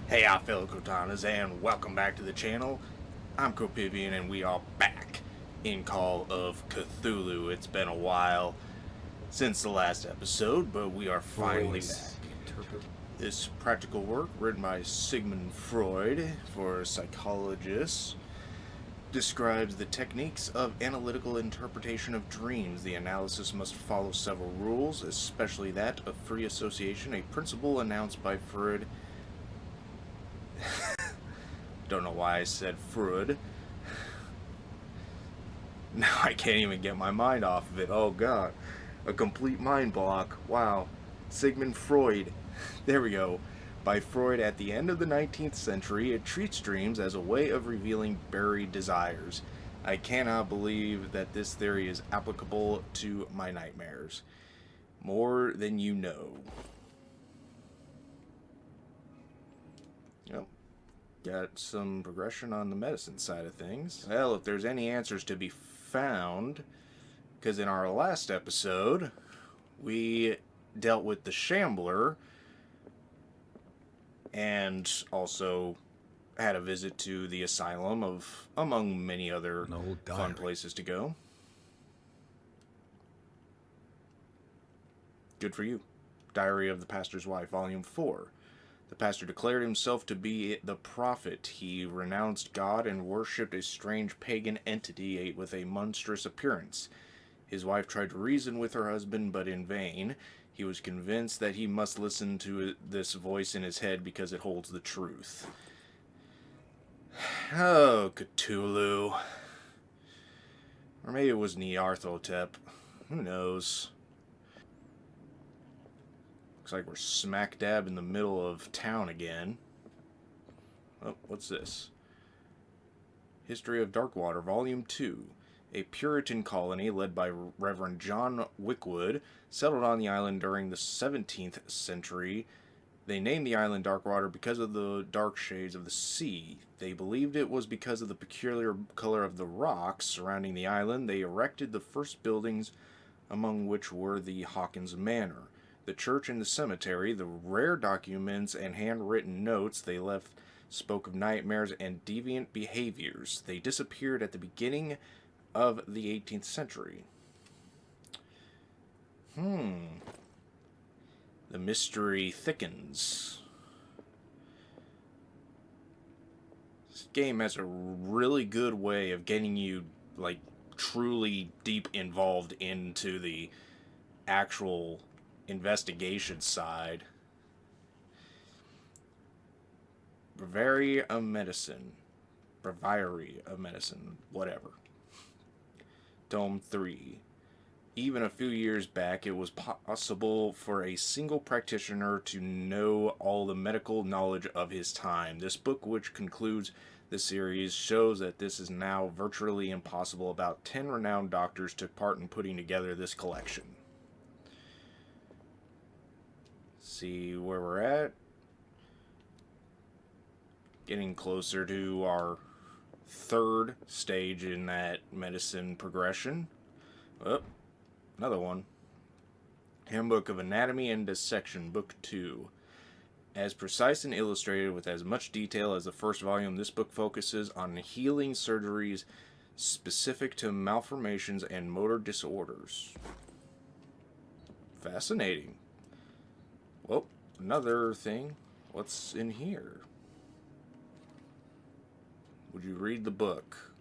Hey, fellow Kotanas, and welcome back to the channel. I'm Copivian, and we are back in Call of Cthulhu. It's been a while since the last episode, but we are finally back. This practical work, written by Sigmund Freud for psychologists, describes the techniques of analytical interpretation of dreams. The analysis must follow several rules, especially that of free association, a principle announced by Freud. Don't know why I said Freud. Now I can't even get my mind off of it. Oh god. A complete mind block. Wow. Sigmund Freud. There we go. By Freud at the end of the 19th century, it treats dreams as a way of revealing buried desires. I cannot believe that this theory is applicable to my nightmares. More than you know. Yep. Got some progression on the medicine side of things. Well, if there's any answers to be found, because in our last episode, we dealt with the Shambler, and also had a visit to the asylum, of among many other fun places to go. Good for you. Diary of the Pastor's Wife, Volume 4. The pastor declared himself to be the prophet. He renounced God and worshipped a strange pagan entity with a monstrous appearance. His wife tried to reason with her husband, but in vain. He was convinced that he must listen to this voice in his head because it holds the truth. Oh, Cthulhu. Or maybe it was Nyarlathotep. Who knows? Looks like we're smack dab in the middle of town again. Oh, what's this? History of Darkwater, Volume 2. A Puritan colony led by Reverend John Wickwood settled on the island during the 17th century. They named the island Darkwater because of the dark shades of the sea. They believed it was because of the peculiar color of the rocks surrounding the island. They erected the first buildings, among which were the Hawkins Manor, the church and the cemetery. The rare documents and handwritten notes they left spoke of nightmares and deviant behaviors. They disappeared at the beginning of the 18th century. The mystery thickens. This game has a really good way of getting you, like, truly deep involved into the actual investigation side. Breviary of Medicine. Breviary of Medicine. Whatever. Tome 3. Even a few years back, it was possible for a single practitioner to know all the medical knowledge of his time. This book, which concludes the series, shows that this is now virtually impossible. About 10 renowned doctors took part in putting together this collection. See where we're at. Getting closer to our third stage in that medicine progression. Oh, another one. Handbook of Anatomy and Dissection, Book 2. As precise and illustrated with as much detail as the first volume, this book focuses on healing surgeries specific to malformations and motor disorders. Fascinating. Well, another thing. What's in here? Would you read the book?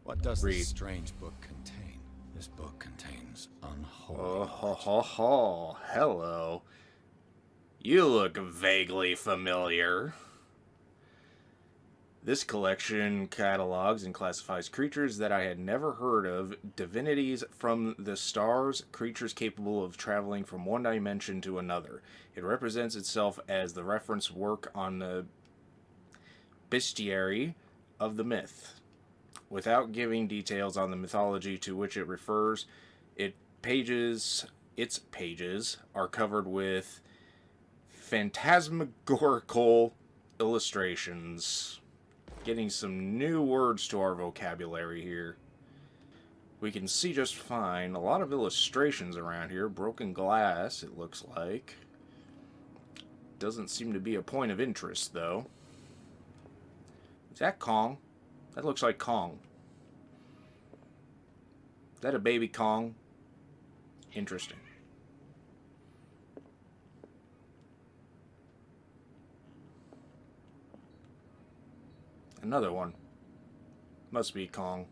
What does this strange book contain? This book contains unholy Oh, hello. You look vaguely familiar. This collection catalogs and classifies creatures that I had never heard of, divinities from the stars, creatures capable of traveling from one dimension to another. It represents itself as the reference work on the bestiary of the myth. Without giving details on the mythology to which it refers, its pages are covered with phantasmagorical illustrations. Getting some new words to our vocabulary here. We can see just fine. A lot of illustrations around here. Broken glass, it looks like. doesn't seem to be a point of interest, though. Is that Kong? That looks like Kong. Is that a baby Kong? Interesting. Another one. Must be Kong.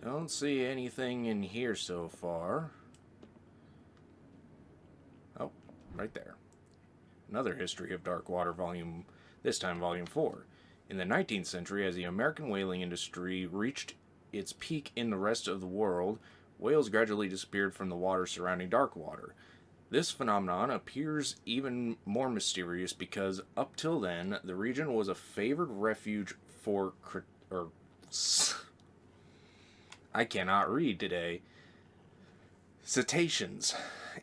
Don't see anything in here so far. Oh, right there. Another history of Darkwater, this time volume 4. In the 19th century, as the American whaling industry reached its peak in the rest of the world, whales gradually disappeared from the water surrounding Darkwater. This phenomenon appears even more mysterious because up till then, the region was a favored refuge for I cannot read today. Cetaceans.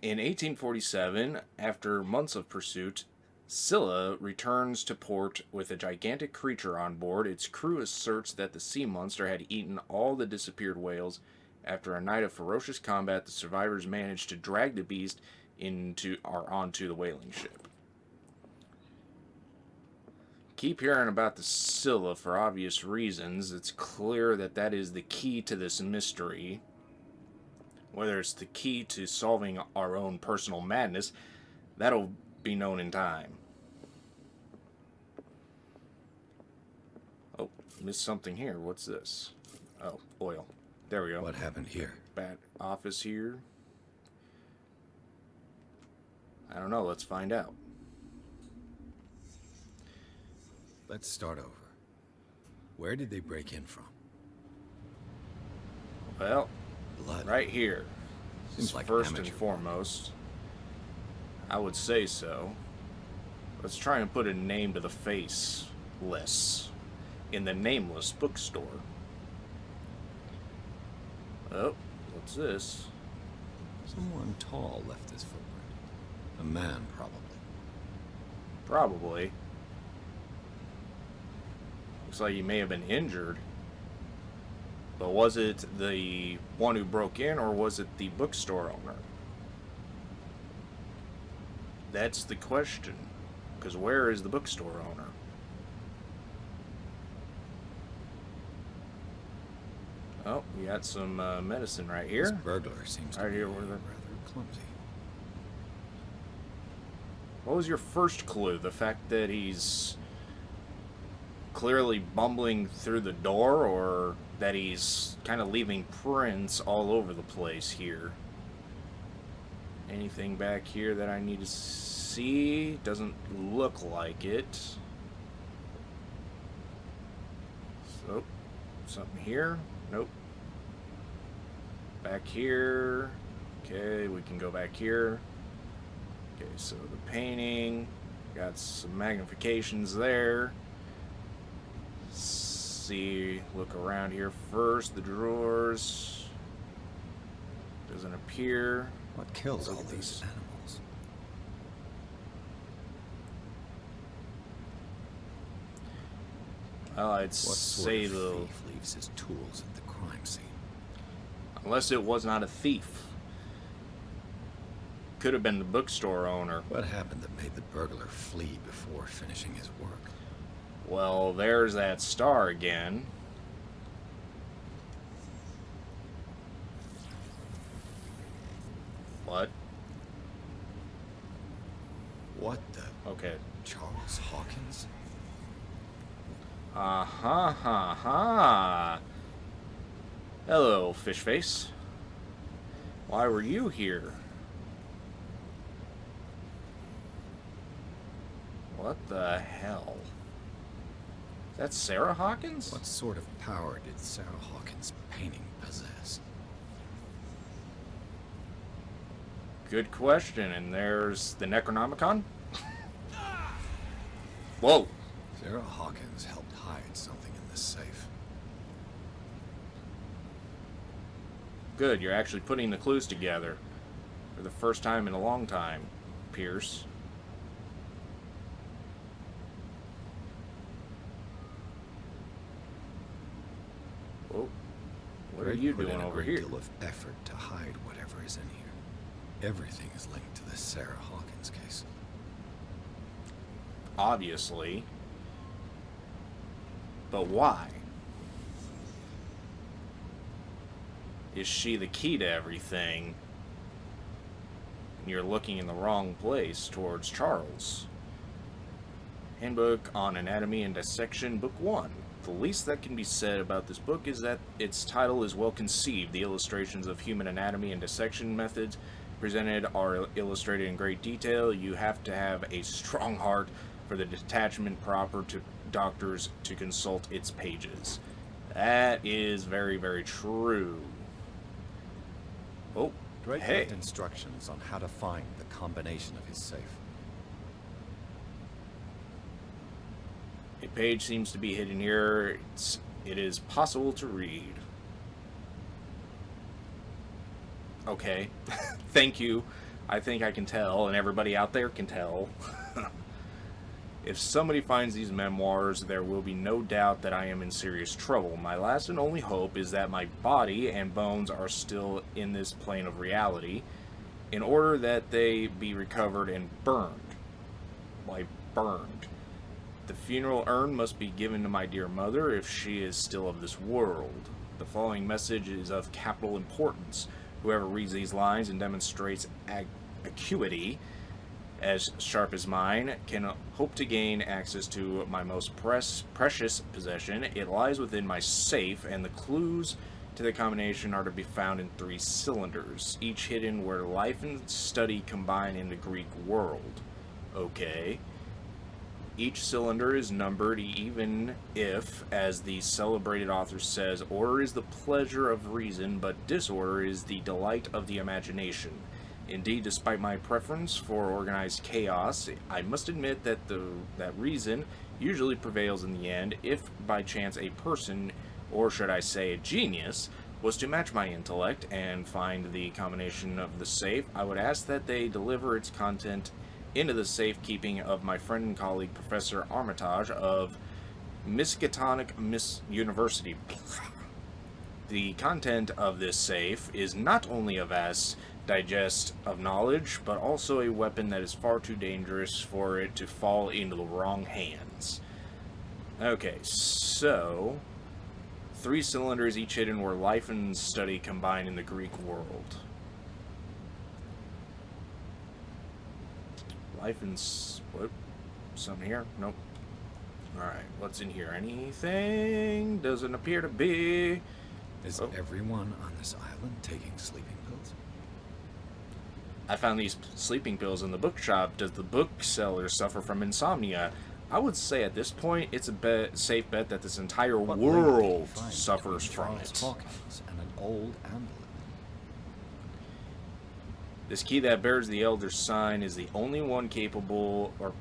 In 1847, after months of pursuit, Scylla returns to port with a gigantic creature on board. Its crew asserts that the sea monster had eaten all the disappeared whales. After a night of ferocious combat, the survivors managed to drag the beast onto the whaling ship. Keep hearing about the Scylla for obvious reasons. It's clear that that is the key to this mystery. Whether it's the key to solving our own personal madness, that'll be known in time. Oh, missed something here. What's this? Oh, oil. There we go. What happened here? Bad office here. I don't know. Let's find out. Let's start over. Where did they break in from? Well, Blood. right here. Seems like First and amateur foremost. I would say so. Let's try and put a name to the face list in the nameless bookstore. Oh, what's this? Someone tall left this footprint. A man, probably. Probably. Looks like he may have been injured. But was it the one who broke in, or was it the bookstore owner? That's the question. Because where is the bookstore owner? Oh, we got some medicine right here. This burglar seems to Right be here, where the- rather clumsy. What was your first clue? The fact that he's clearly bumbling through the door, or that he's kind of leaving prints all over the place here? Anything back here that I need to see? Doesn't look like it. So, something here? Nope. Back here. Okay, we can go back here. Okay, so the painting. Got some magnifications there. See, look around here first. The drawers. Doesn't appear. What kills Look all at these these. animals? Well, I'd What sort say of the thief leaves his tools at the crime scene? unless it was not a thief. Could have been the bookstore owner. What happened that made the burglar flee before finishing his work? Well, there's that star again. What? What the? Okay. Charles Hawkins? Ha. Hello, fish face. Why were you here? What the hell? Is that Sarah Hawkins? What sort of power did Sarah Hawkins' painting possess? Good question. And there's the Necronomicon. Whoa. Sarah Hawkins helped hide something in this safe. Good, you're actually putting the clues together. For the first time in a long time, Pierce. Whoa. What are Greg you put doing in a over great here? deal of effort to hide whatever is in here. Everything is linked to the Sarah Hawkins case. Obviously. But why? Is she the key to everything? And you're looking in the wrong place towards Charles. Handbook on Anatomy and Dissection, Book 1. The least that can be said about this book is that its title is well conceived. The illustrations of human anatomy and dissection methods presented are illustrated in great detail. You have to have a strong heart for the detachment proper to doctors to consult its pages. That is very, very true. Oh, Drake hey. left instructions on how to find the combination of his safe. A page seems to be hidden here. It is possible to read. Okay. Thank you. I think I can tell, and everybody out there can tell. If somebody finds these memoirs, there will be no doubt that I am in serious trouble. My last and only hope is that my body and bones are still in this plane of reality, in order that they be recovered and burned. Like, burned. The funeral urn must be given to my dear mother if she is still of this world. The following message is of capital importance. Whoever reads these lines and demonstrates acuity as sharp as mine can hope to gain access to my most precious possession. It lies within my safe, and the clues to the combination are to be found in 3 cylinders, each hidden where life and study combine in the Greek world. Okay. Each cylinder is numbered, even if, as the celebrated author says, order is the pleasure of reason, but disorder is the delight of the imagination. Indeed, despite my preference for organized chaos, I must admit that that reason usually prevails in the end. If by chance a person, or should I say a genius, was to match my intellect and find the combination of the safe, I would ask that they deliver its content into the safekeeping of my friend and colleague Professor Armitage of Miskatonic University. The content of this safe is not only a vast digest of knowledge, but also a weapon that is far too dangerous for it to fall into the wrong hands. Okay, so 3 cylinders, each hidden where life and study combine in the Greek world. Life and... what? Something here? Nope. Alright, what's in here? Anything? Doesn't appear to be. Is everyone on this island taking sleeping pills? I found these sleeping pills in the bookshop. Does the bookseller suffer from insomnia? I would say at this point, it's a safe bet that this entire world suffers from it. Charles Hawkins and an old amulet. This key that bears the Elder's sign is the only one capable or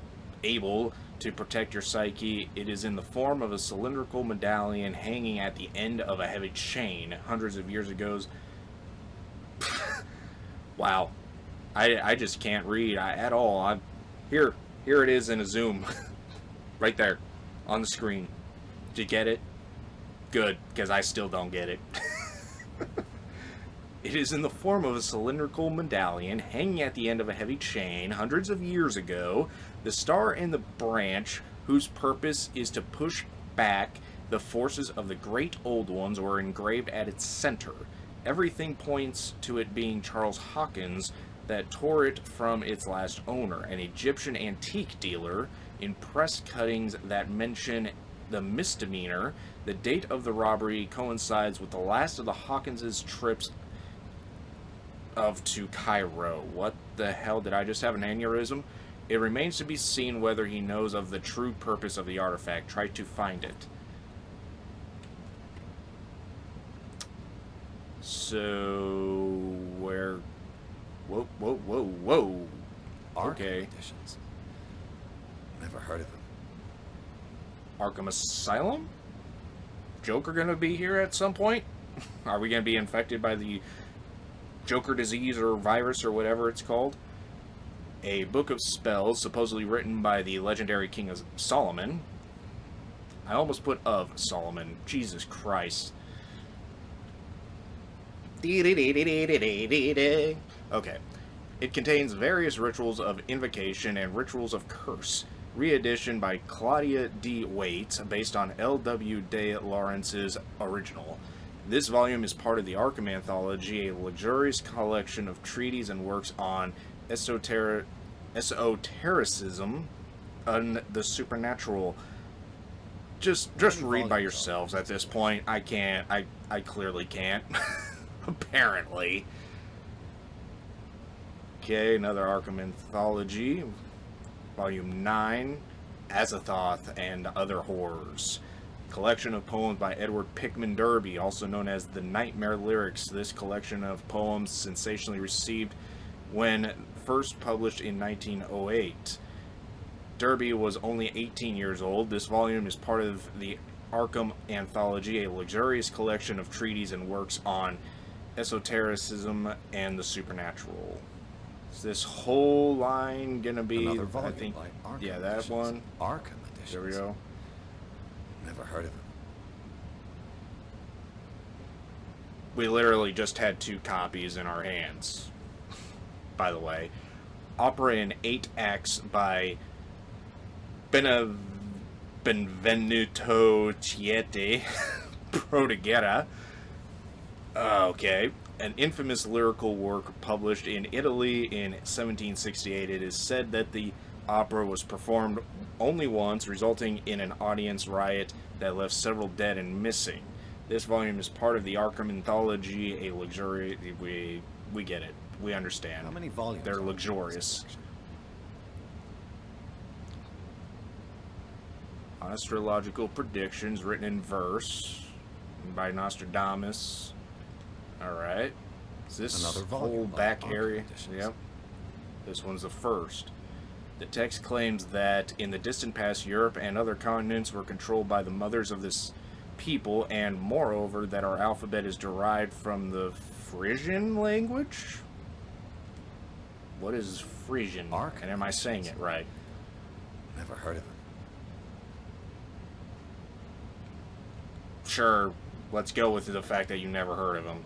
able to protect your psyche. It is in the form of a cylindrical medallion hanging at the end of a heavy chain. Hundreds of years ago. Wow. I just can't read at all. Here it is in a zoom. Right there. On the screen. Did you get it? Good, because I still don't get it. It is in the form of a cylindrical medallion hanging at the end of a heavy chain. Hundreds of years ago, the star and the branch, whose purpose is to push back the forces of the great old ones, were engraved at its center. Everything points to it being Charles Hawkins that tore it from its last owner, an Egyptian antique dealer, in press cuttings that mention the misdemeanor. The date of the robbery coincides with the last of the Hawkinses' trips to Cairo. What the hell, did I just have an aneurysm? It remains to be seen whether he knows of the true purpose of the artifact. Try to find it. So, where... Whoa. Okay. Editions. Never heard of them. Arkham Asylum? Joker gonna be here at some point? Are we gonna be infected by the Joker disease or virus or whatever it's called? A book of spells, supposedly written by the legendary King of Solomon. I almost put of Solomon. Jesus Christ. Okay. It contains various rituals of invocation and rituals of curse. Reedition by Claudia D. Waite, based on L.W. de Lawrence's original. This volume is part of the Arkham Anthology, a luxurious collection of treatises and works on esotericism and the supernatural. Just read by yourselves at this point. I can't. I clearly can't. Apparently. Okay, another Arkham Anthology. Volume 9, Azathoth and Other Horrors. Collection of poems by Edward Pickman Derby, also known as the Nightmare Lyrics. This collection of poems sensationally received when first published in 1908. Derby was only 18 years old. This volume is part of the Arkham Anthology, a luxurious collection of treatises and works on esotericism and the supernatural. Is this whole line gonna be? Another volume I think, by Arkham yeah, that Editions. one. Arkham Editions. There we go. Never heard of him. We literally just had 2 copies in our hands. By the way, opera in 8 acts by Benvenuto Chieti Prodigera. Okay. An infamous lyrical work published in Italy in 1768. It is said that the opera was performed only once, resulting in an audience riot that left several dead and missing. This volume is part of the Arkham Anthology, a luxury. We get it. We understand. How many volumes? They're are in this luxurious. collection? Astrological predictions written in verse by Nostradamus. Alright. Is this Another whole volume by back Arkham area? Editions. Yep. This one's the first. The text claims that in the distant past, Europe and other continents were controlled by the mothers of this people, and moreover, that our alphabet is derived from the Frisian language? What is Frisian? Arkham And am I saying it right? Never heard of him. Sure, let's go with the fact that you never heard of him.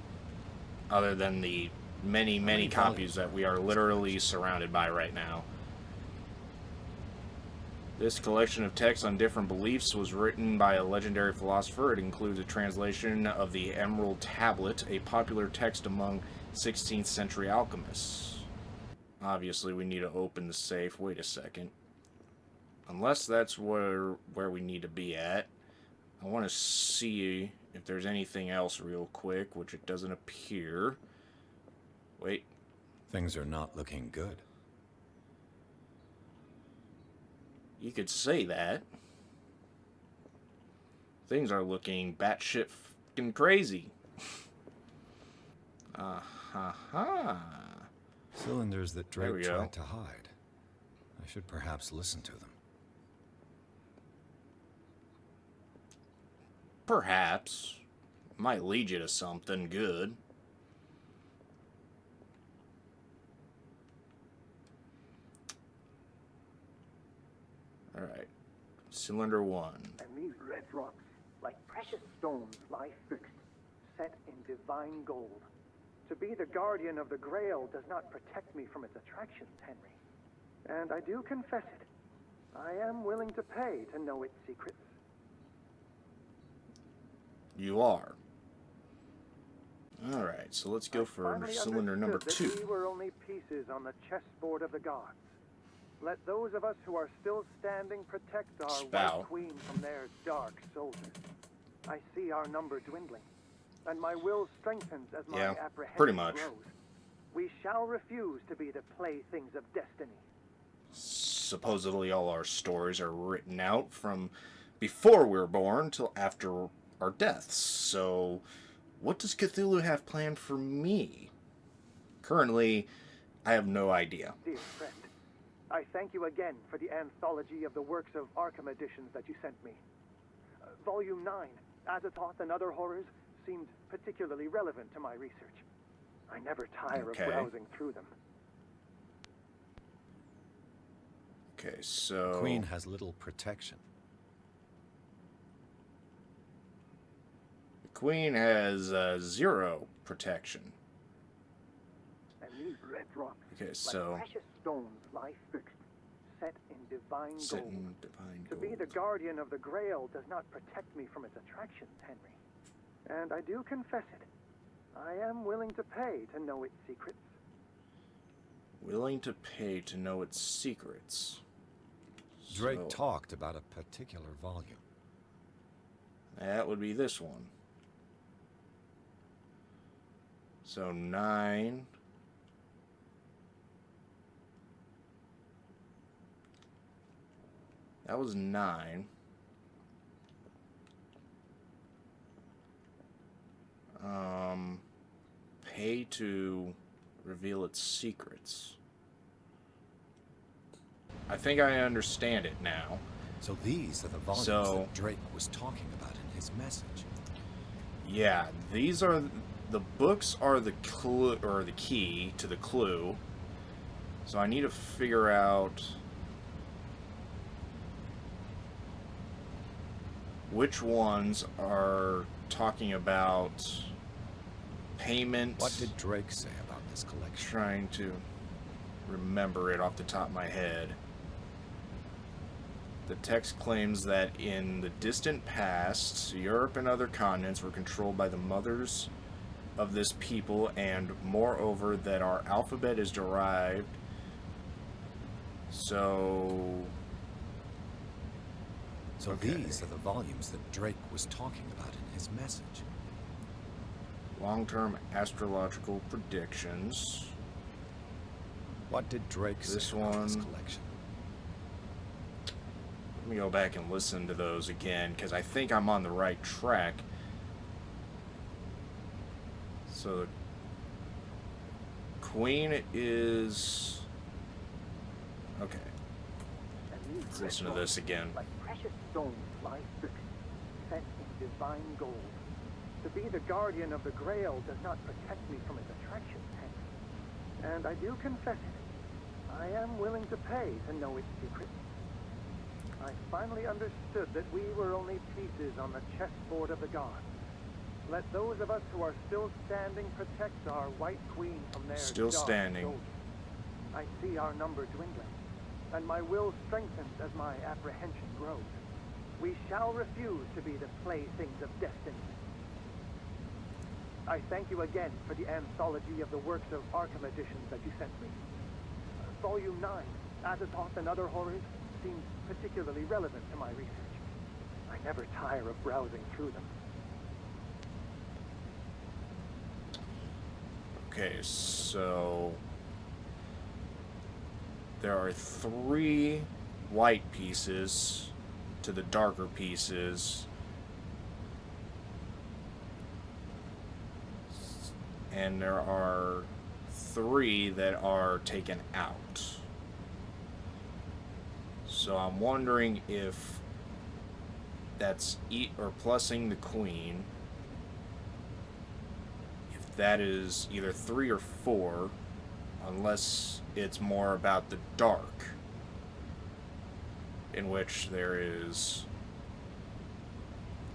Other than the many, many copies that we are literally surrounded by right now. This collection of texts on different beliefs was written by a legendary philosopher. It includes a translation of the Emerald Tablet, a popular text among 16th century alchemists. Obviously, we need to open the safe. Wait a second. Unless that's where we need to be at. I want to see if there's anything else real quick, which it doesn't appear. Wait. Things are not looking good. You could say that. Things are looking batshit fucking crazy. Cylinders that There we Drake go. tried to hide. I should perhaps listen to them. Perhaps. Might lead you to something good. Alright. Cylinder 1. And these red rocks, like precious stones, lie fixed, set in divine gold. To be the guardian of the Grail does not protect me from its attractions, Henry. And I do confess it. I am willing to pay to know its secrets. You are. Alright, so let's go for Finally cylinder number understood that 2. we were only pieces on the chessboard of the gods. Let those of us who are still standing protect our Spout. white queen from their dark soldiers. I see our number dwindling, and my will strengthens as my Yeah, apprehension pretty much. grows. We shall refuse to be the playthings of destiny. Supposedly all our stories are written out from before we were born till after our deaths. So, what does Cthulhu have planned for me? Currently, I have no idea. Dear friend, I thank you again for the anthology of the works of Arkham editions that you sent me. Volume 9, Azathoth and Other Horrors, seemed particularly relevant to my research. I never tire Okay. of browsing through them. Okay, so... Queen has little protection. The Queen has 0 protection. And these red rocks, Okay, so like precious stones, lie fixed, set in divine set gold. in divine To be the gold. guardian of the Grail does not protect me from its attractions, Henry. And I do confess it. I am willing to pay to know its secrets. Willing to pay to know its secrets. Drake So, talked about a particular volume. that would be this one. So 9. That was 9. Pay to reveal its secrets. I think I understand it now. So these are the volumes that Drake was talking about in his message. Yeah, these are the books are the clue or the key to the clue. So I need to figure out which ones are talking about payment. What did Drake say about this collection? Trying to remember it off the top of my head. The text claims that in the distant past, Europe and other continents were controlled by the mothers of this people, and moreover that our alphabet is derived. So okay. These are the volumes that Drake was talking about in his message. Long-term astrological predictions. What did Drake say about this collection? Let me go back and listen to those again, because I think I'm on the right track. So, the Queen is... Okay. Let's listen to this again. Like precious stones lie fixed, set in divine gold. To be the guardian of the Grail does not protect me from its attractions, Henry. And I do confess it. I am willing to pay to know its secrets. I finally understood that we were only pieces on the chessboard of the gods. Let those of us who are still standing protect our White Queen from their Still dark standing. soldiers. I see our number dwindling, and my will strengthens as my apprehension grows. We shall refuse to be the playthings of destiny. I thank you again for the anthology of the works of Arkham editions that you sent me. Volume 9, Azathoth and Other Horrors, seems particularly relevant to my research. I never tire of browsing through them. Okay, so there are 3 white pieces to the darker pieces, and there are 3 that are taken out. So I'm wondering if that's or plussing the Queen, if that is either 3 or 4, unless it's more about the dark, in which there is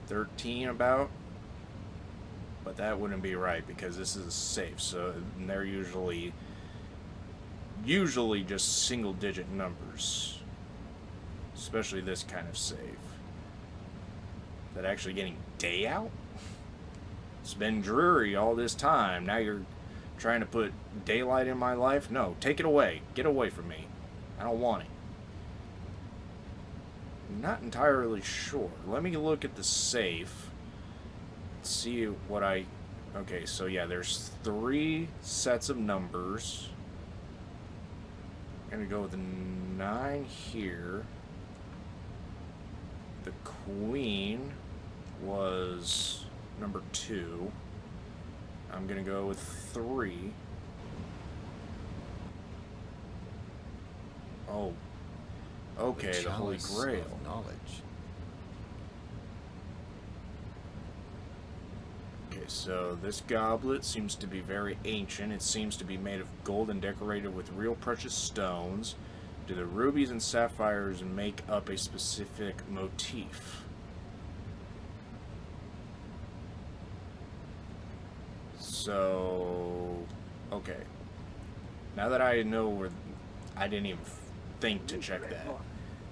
13 about, but that wouldn't be right because this is a safe, so they're usually just single digit numbers, especially this kind of safe. That actually getting day out? It's been dreary all this time. Now you're trying to put daylight in my life? No, take it away. Get away from me. I don't want it. I'm not entirely sure. Let me look at the safe. See what I... Okay, so yeah, there's 3 sets of numbers. I'm gonna go with the 9 here. The Queen was number 2. I'm gonna go with 3. Oh, okay, the Holy Chalice Grail. of knowledge. Okay, so this goblet seems to be very ancient. It seems to be made of gold and decorated with real precious stones. Do the rubies and sapphires make up a specific motif? So, okay. Now that I know where, I didn't even think to check that.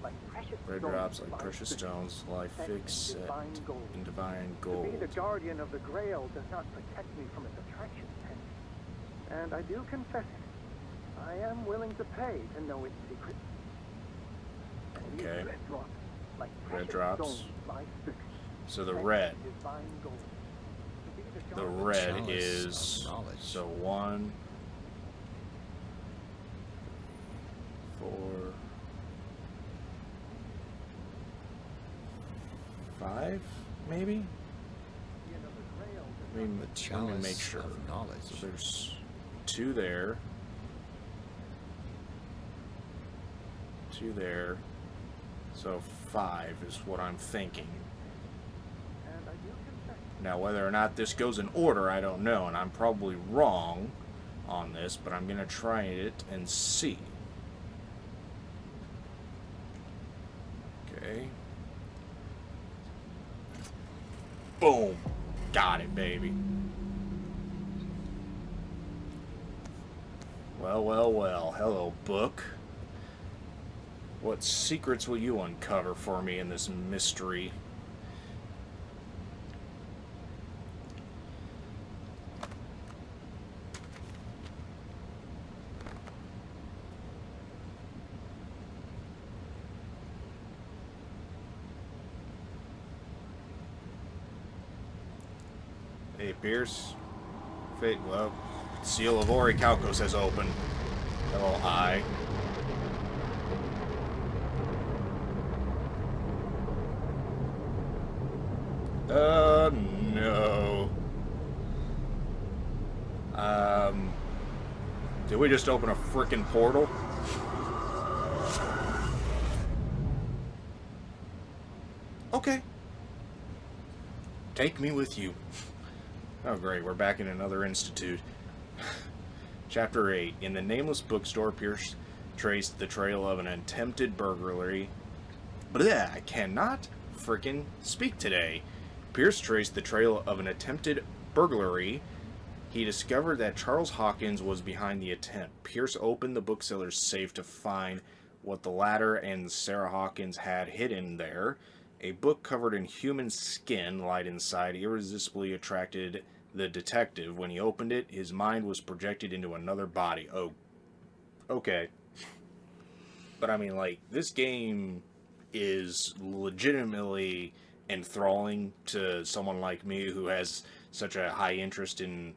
Like precious Red stones drops like lie precious fixed, stones lie set fixed in divine gold. in divine To be gold. the guardian of the Grail does not protect me from its attractions, Henry. And I do confess it. I am willing to pay to know its secrets. And these Okay. red drops, like Red precious drops. stones, lie fixed, So the set red. in divine gold. To be The guardian- red Chalice is of knowledge. so 1, 4, 5, maybe. of the Grail does I mean, The let me chalice make sure. of knowledge. So there's 2 there. 2 there. So 5 is what I'm thinking. and I do confess Now, whether or not this goes in order, I don't know, and I'm probably wrong on this, but I'm gonna try it and see. Okay. Boom! Got it, baby. Well, well, well. Hello, book. What secrets will you uncover for me in this mystery? Hey, Pierce. Fate, well, Seal of Orichalcos has opened. Hello, I. No. Did we just open a frickin' portal? Okay. Take me with you. Oh, great. We're back in another institute. Chapter 8. In the nameless bookstore, Pierce traced the trail of an attempted burglary. Bleh, I cannot frickin' speak today. Pierce traced the trail of an attempted burglary. He discovered that Charles Hawkins was behind the attempt. Pierce opened the bookseller's safe to find what the latter and Sarah Hawkins had hidden there. A book covered in human skin lied inside, irresistibly attracted the detective. When he opened it, his mind was projected into another body. Oh, okay. But I mean, like, this game is legitimately enthralling to someone like me who has such a high interest in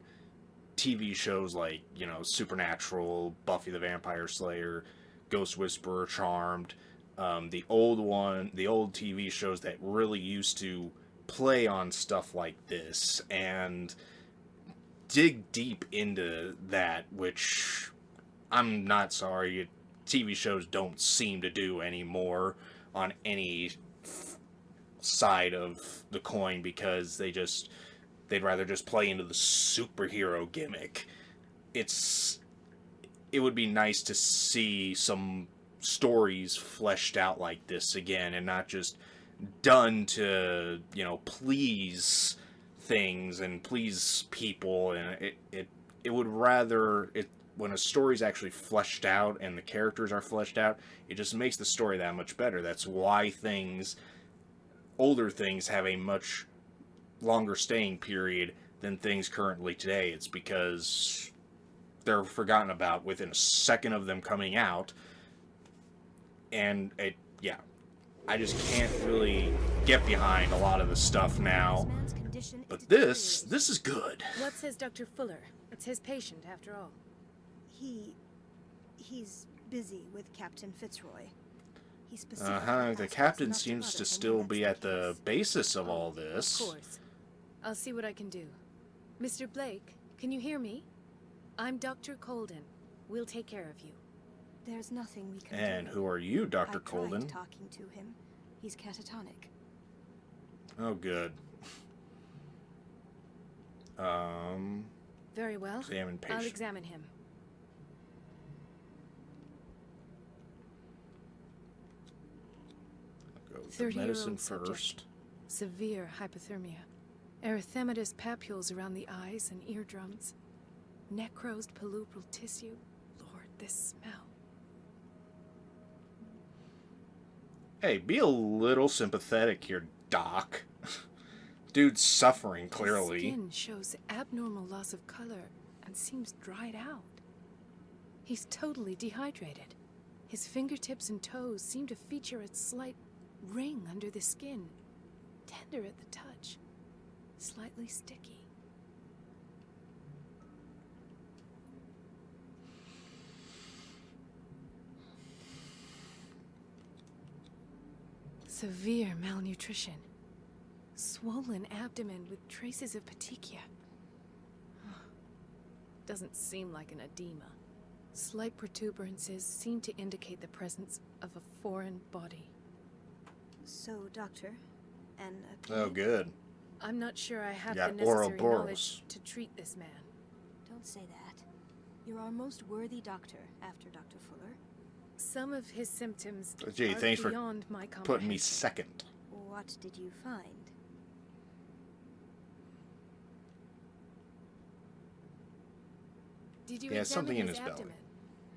TV shows like, you know, Supernatural, Buffy the Vampire Slayer, Ghost Whisperer, Charmed, the old TV shows that really used to play on stuff like this and dig deep into that, which I'm not sorry, TV shows don't seem to do anymore on any side of the coin because they'd rather just play into the superhero gimmick. It would be nice to see some stories fleshed out like this again and not just done to, you know, please things and please people, and it would rather it when a story's actually fleshed out and the characters are fleshed out, it just makes the story that much better. That's why older things have a much longer staying period than things currently today. It's because they're forgotten about within a second of them coming out, and I just can't really get behind a lot of the stuff now. But this is good. What says Dr. Fuller? It's his patient, after all. He's busy with Captain Fitzroy. He specifically asked The us captain not to seems bother to him still when be that's at the case. basis of all this. Of course. I'll see what I can do. Mr. Blake, can you hear me? I'm Dr. Colden. We'll take care of you. There's nothing we can And do. who are you, Dr. I tried Colden? talking to him. He's catatonic. Oh, good. Very well. Examine I'll patient. examine him. Go with the 30-year-old medicine subject. first. Severe hypothermia. Erythematous papules around the eyes and eardrums. Necrosed palpebral tissue. Lord, this smell. Hey, be a little sympathetic here, Doc. Dude's suffering, clearly. His skin shows abnormal loss of color and seems dried out. He's totally dehydrated. His fingertips and toes seem to feature a slight ring under the skin. Tender at the touch. Slightly sticky. Severe malnutrition. Swollen abdomen with traces of petechia. Doesn't seem like an edema. Slight protuberances seem to indicate the presence of a foreign body. So, Doctor, and Oh, good. I'm not sure I have got the oral necessary knowledge boros. to treat this man. don't say that. You're our most worthy doctor after Dr. Fuller. Some of his symptoms Gee, are thanks for beyond my putting me comprehension. second. What did you find? Did you He has examine something in his his belly. abdomen?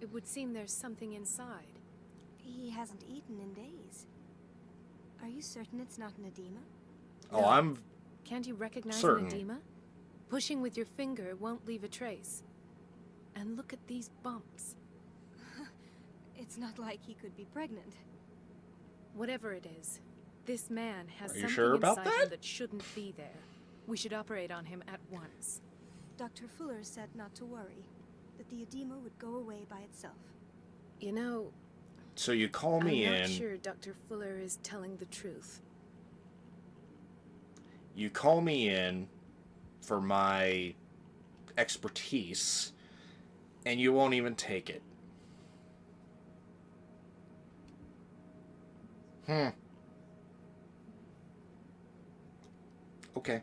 It would seem there's something inside. He hasn't eaten in days. Are you certain it's not an edema? Oh, No. I'm Can't you recognize Certain. an edema? Pushing with your finger won't leave a trace. And look at these bumps. It's not like he could be pregnant. Whatever it is, this man has Are you something sure about inside him that? that shouldn't be there. We should operate on him at once. Dr. Fuller said not to worry, that the edema would go away by itself. You know, so you call me I'm in. not sure Dr. Fuller is telling the truth. You call me in for my expertise, and you won't even take it. Okay.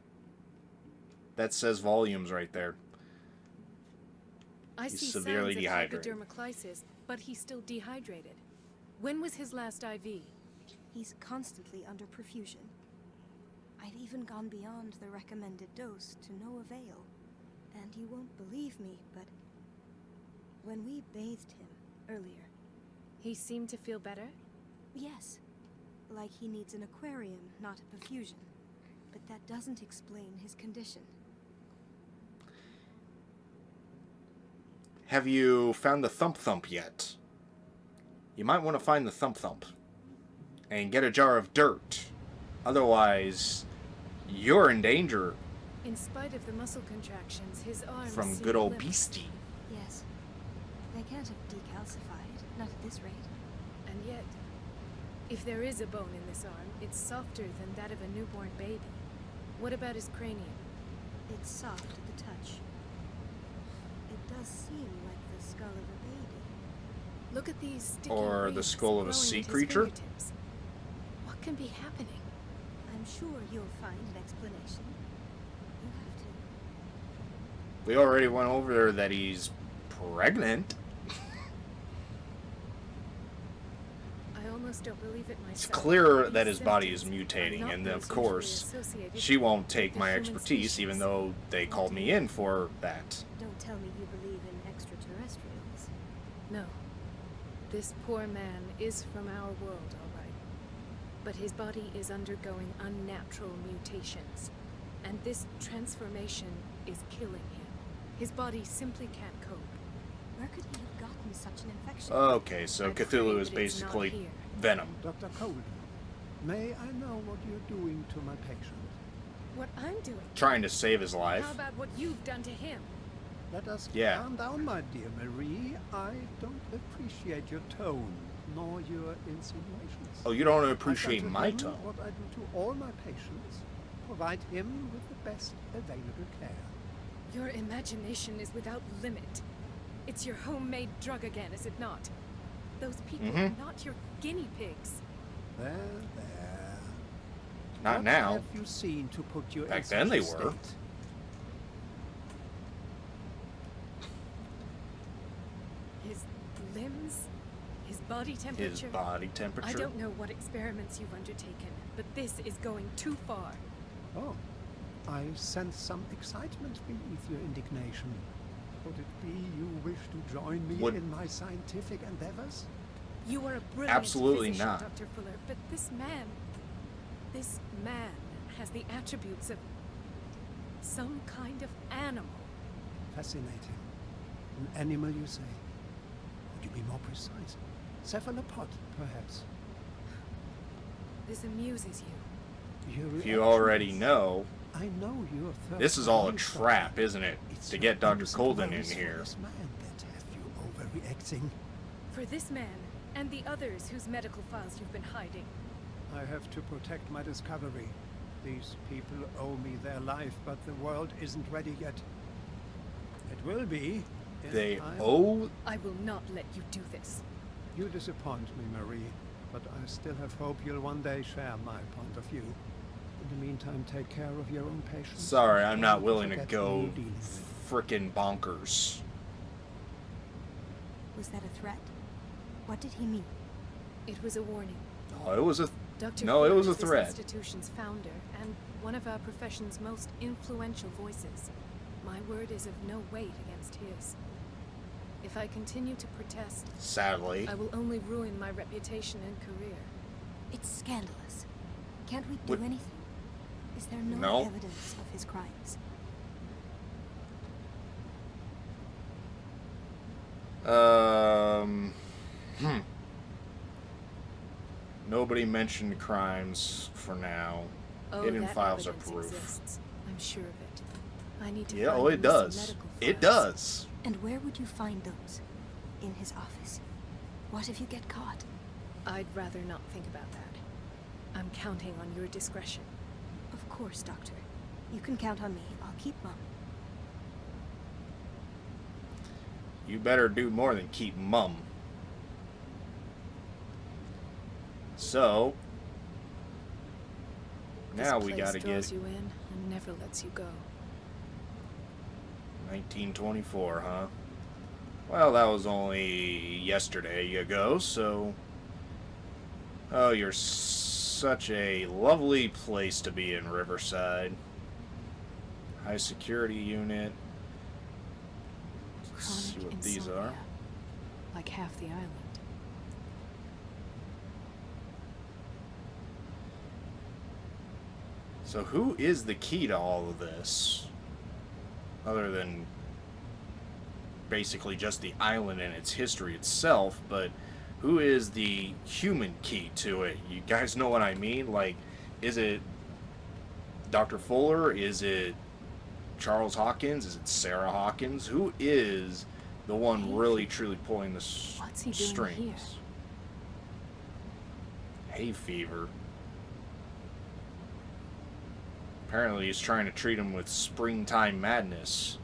That says volumes right there. I He's see severely signs dehydrated. of hypodermoclysis, but he's still dehydrated. When was his last IV? He's constantly under perfusion. I've even gone beyond the recommended dose to no avail. And you won't believe me, but when we bathed him earlier, He seemed to feel better? yes, like he needs an aquarium, not a perfusion. But that doesn't explain his condition. Have you found the Thump Thump yet? You might want to find the Thump Thump. And get a jar of dirt. Otherwise, you're in danger In spite of the muscle contractions, his arms from seem good old limp. Beastie. Yes, they can't have decalcified, not at this rate. And yet, if there is a bone in this arm, it's softer than that of a newborn baby. What about his cranium? It's soft at the touch. It does seem like the skull of a baby. Look at these sticky Or the rings skull of a growing sea at his creature? fingertips. What can be happening? I'm sure you'll find an explanation. You have to. We already went over there that he's pregnant. I almost don't believe it myself. It's clear These that his body is symptoms are mutating, not and those of usually course, associated she won't with take the my human expertise, species. even though they called me in for that. Don't tell me you believe in extraterrestrials. No. This poor man is from our world, all right. But his body is undergoing unnatural mutations. And this transformation is killing him. His body simply can't cope. Where could he have gotten such an infection? Okay, so I'm Cthulhu afraid is that it's not basically here. Venom. Dr. Colden, may I know what you're doing to my patient? What I'm doing? Trying to save his life. How about what you've done to him? Let us Yeah. calm down, my dear Marie. I don't appreciate your tone, nor your insinuations. Oh, you don't I've done appreciate to my him tone. what I do to all my patients. Provide him with the best available care. Your imagination is without limit. It's your homemade drug again, is it not? Those people are not your guinea pigs. There, there. Not What now. have you seen to put you Back in then such they a were. state? His limbs, his body His temperature. body temperature. I don't know what experiments you've undertaken, but this is going too far. Oh, I sense some excitement beneath your indignation. Could it be you wish to join me What- in my scientific endeavors? You are a brilliant Absolutely physician, not. Dr. Fuller, but this man has the attributes of some kind of animal. Fascinating. An animal, you say? Would you be more precise? Cephalopod, perhaps? This amuses you. Your If you already reactions- know, I know you're thirsty this is all a for trap, isn't it? It's To your get Dr. innocent Colden in worries for here. this man that have you overreacting. For this man and the others whose medical files you've been hiding. I have to protect my discovery. These people owe me their life, but the world isn't ready yet. It will be. in They time. owe... I will not let you do this. You disappoint me, Marie, but I still have hope you'll one day share my point of view. In the meantime, take care of your own patients. Sorry, I'm not Don't willing to forget go who you're dealing with. frickin' bonkers. Was that a threat? What did he mean? It was a warning. Oh, it was a... Dr. No, it Fuller was a is this threat. institution's founder and one of our profession's most influential voices. My word is of no weight against his. If I continue to protest, Sadly. I will only ruin my reputation and career. It's scandalous. Can't we do What- anything? Is there no No. evidence of his crimes? Hmm. Nobody mentioned crimes for now. Oh, Hidden that files are evidence proof. exists. I'm sure of it. I need to Yeah, find oh, the it missing does. medical It files. does. And where would you find those? In his office? What if you get caught? I'd rather not think about that. I'm counting on your discretion. Of course, Doctor. You can count on me. I'll keep mum. You better do more than keep mum. So, now This we place gotta draws get you in and never lets you go. 1924, huh? Well, that was only yesterday ago, so... Oh, you're such a lovely place to be in, Riverside. High security unit. Let's see Chronic what these insomnia. are. Like half the island. So who is the key to all of this? Other than basically just the island and its history itself, but who is the human key to it? You guys know what I mean? Like, is it Dr. Fuller? Is it Charles Hawkins? Is it Sarah Hawkins? Who is the one really truly pulling the What's he doing strings? here? Hay fever. Apparently he's trying to treat him with springtime madness.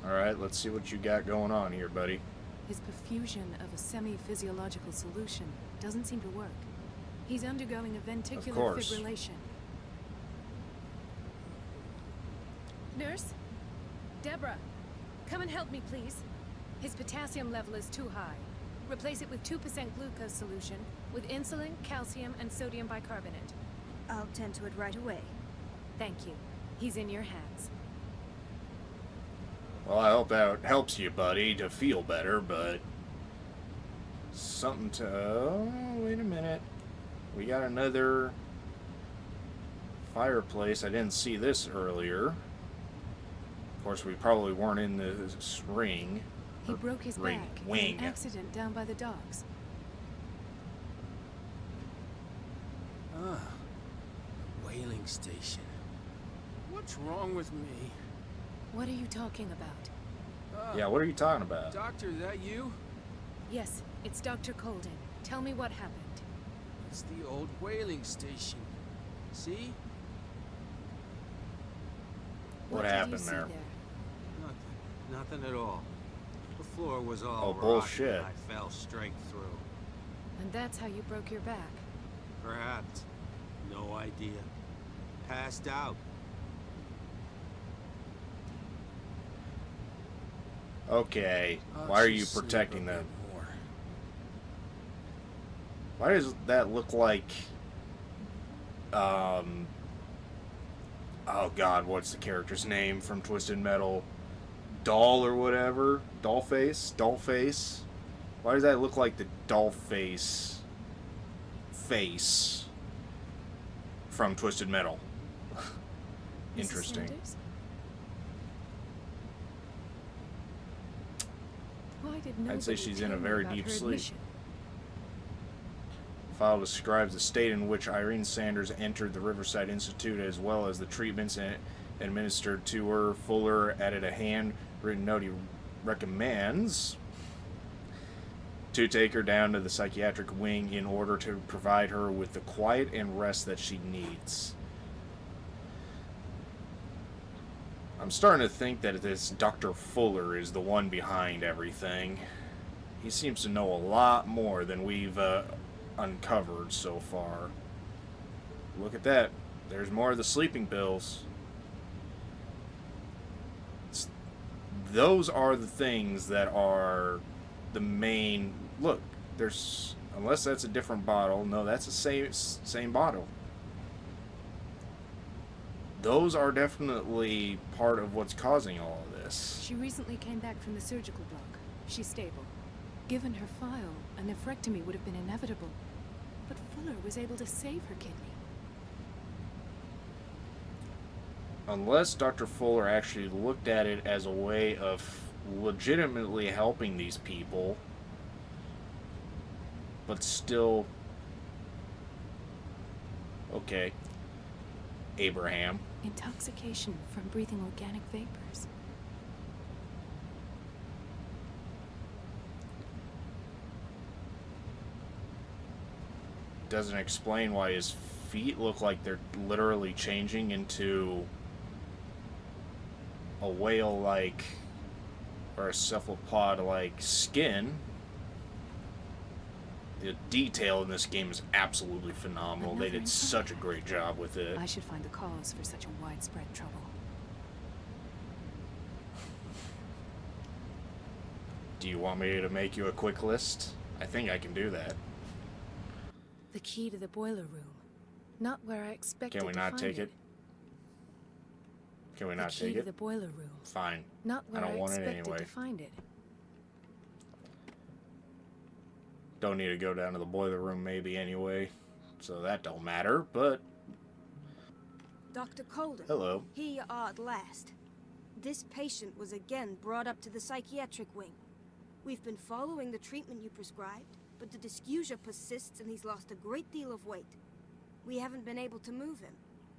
Alright, let's see what you got going on here, buddy. His perfusion of a semi-physiological solution doesn't seem to work. He's undergoing a ventricular course. fibrillation. Nurse? Deborah, come and help me, please. His potassium level is too high. Replace it with 2% glucose solution with insulin, calcium, and sodium bicarbonate. I'll tend to it right away. Thank you. He's in your hands. Well, I hope that helps you, buddy, to feel better, but... Something to... Oh, wait a minute. We got another... fireplace. I didn't see this earlier. Of course, we probably weren't in this ring. He Or broke his ring, back wing. in an accident down by the docks. Ah, whaling station. What's wrong with me? What are you talking about? Ah, Yeah, what are you talking about? Doctor, that you? Yes, it's Dr. Colden. Tell me what happened. It's the old whaling station. See? What did you happened see there? Nothing at all. The floor was all Oh, rocky bullshit. and I fell straight through. And that's how you broke your back. Perhaps. No idea. Passed out. Okay, I'll why are you just sleep protecting a them? bit more. Why does that look like Oh god, what's the character's name from Twisted Metal? Doll or whatever? Dollface? Dollface? Why does that look like the Dollface face from Twisted Metal? Mrs. Interesting. Sanders? Why did I'd say nobody she's tell in a me very about deep her sleep. admission? File describes the state in which Irene Sanders entered the Riverside Institute, as well as the treatments administered to her. Fuller added a handwritten note he recommends to take her down to the psychiatric wing in order to provide her with the quiet and rest that she needs. I'm starting to think that this Dr. Fuller is the one behind everything. He seems to know a lot more than we've uncovered so far. Look at that. There's more of the sleeping pills. Those are the things that are the main... Look, there's... Unless that's a different bottle. No, that's the same bottle. Those are definitely part of what's causing all of this. She recently came back from the surgical block. She's stable. Given her file, a nephrectomy would have been inevitable. But Fuller was able to save her kidney. Unless Dr. Fuller actually looked at it as a way of legitimately helping these people, but still... Okay. Abraham. Intoxication from breathing organic vapors. Doesn't explain why his feet look like they're literally changing into a whale-like or a cephalopod-like skin. The detail in this game is absolutely phenomenal. They Another did such a inside. great job with it. I should find the cause for such a widespread trouble. Do you want me to make you a quick list? I think I can do that. The key to the boiler room. Not where I expected Can we to not find take it? Can we not the key take to it? the boiler room. Fine. Not where don't want it expected anyway. to find it. Don't need to go down to the boiler room maybe anyway. So that don't matter, but... Dr. Colden. Hello. Here you are at last. This patient was again brought up to the psychiatric wing. We've been following the treatment you prescribed, but the dysgeusia persists and he's lost a great deal of weight. We haven't been able to move him.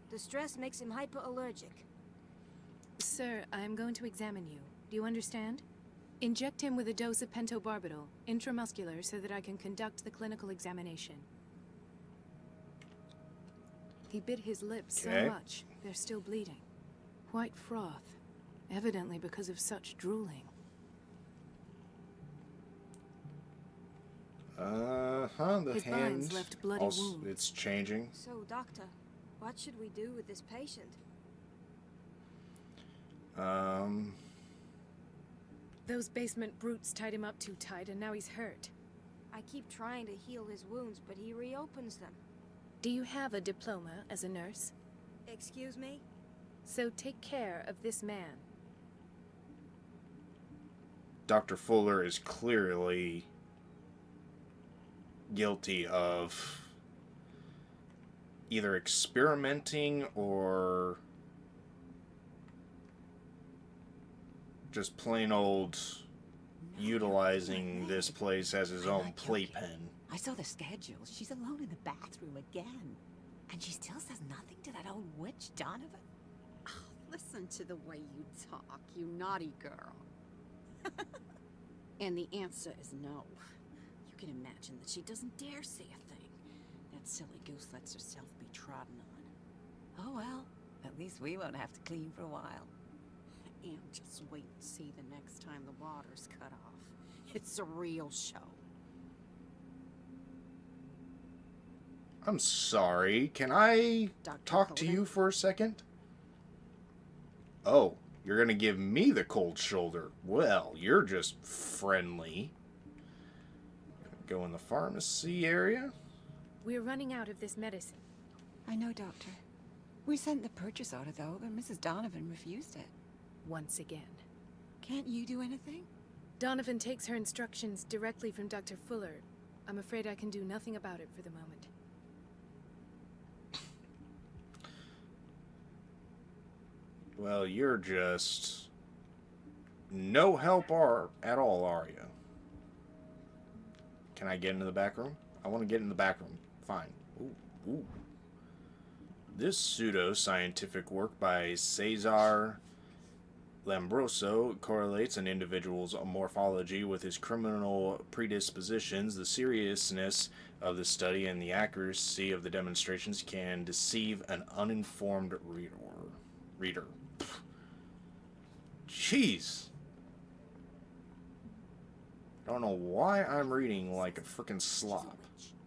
The stress makes him hyperallergic. Sir, I am going to examine you. Do you understand? Inject him with a dose of pentobarbital, intramuscular, so that I can conduct the clinical examination. He bit his lips so Okay. much, they're still bleeding. White froth, evidently because of such drooling. The His hand... binds left bloody also, wounds. it's changing. So, Doctor, what should we do with this patient? Those basement brutes tied him up too tight, and now he's hurt. I keep trying to heal his wounds, but he reopens them. Do you have a diploma as a nurse? Excuse me? So take care of this man. Dr. Fuller is clearly guilty of either experimenting or just plain old utilizing this place as his own playpen. I saw the schedule. She's alone in the bathroom again. And she still says nothing to that old witch, Donovan. Listen to the way you talk, you naughty girl. And the answer is no. You can imagine that she doesn't dare say a thing. That silly goose lets herself be trodden on. Oh well, at least we won't have to clean for a while. And just wait and see the next time the water's cut off. It's a real show. I'm sorry, can I Dr. talk to Colden? you for a second? Oh, you're gonna give me the cold shoulder. Well, you're just friendly. Go in the pharmacy area. We're running out of this medicine. I know, Doctor. We sent the purchase order, though, but Mrs. Donovan refused it. Once again. Can't you do anything? Donovan takes her instructions directly from Dr. Fuller. I'm afraid I can do nothing about it for the moment. Well, you're just no help at all, are you? Can I get into the back room? I want to get in the back room. Fine. Ooh. This pseudo-scientific work by Cesar Lombroso correlates an individual's morphology with his criminal predispositions. The seriousness of the study and the accuracy of the demonstrations can deceive an uninformed reader. Jeez. I don't know why I'm reading like a frickin' slop.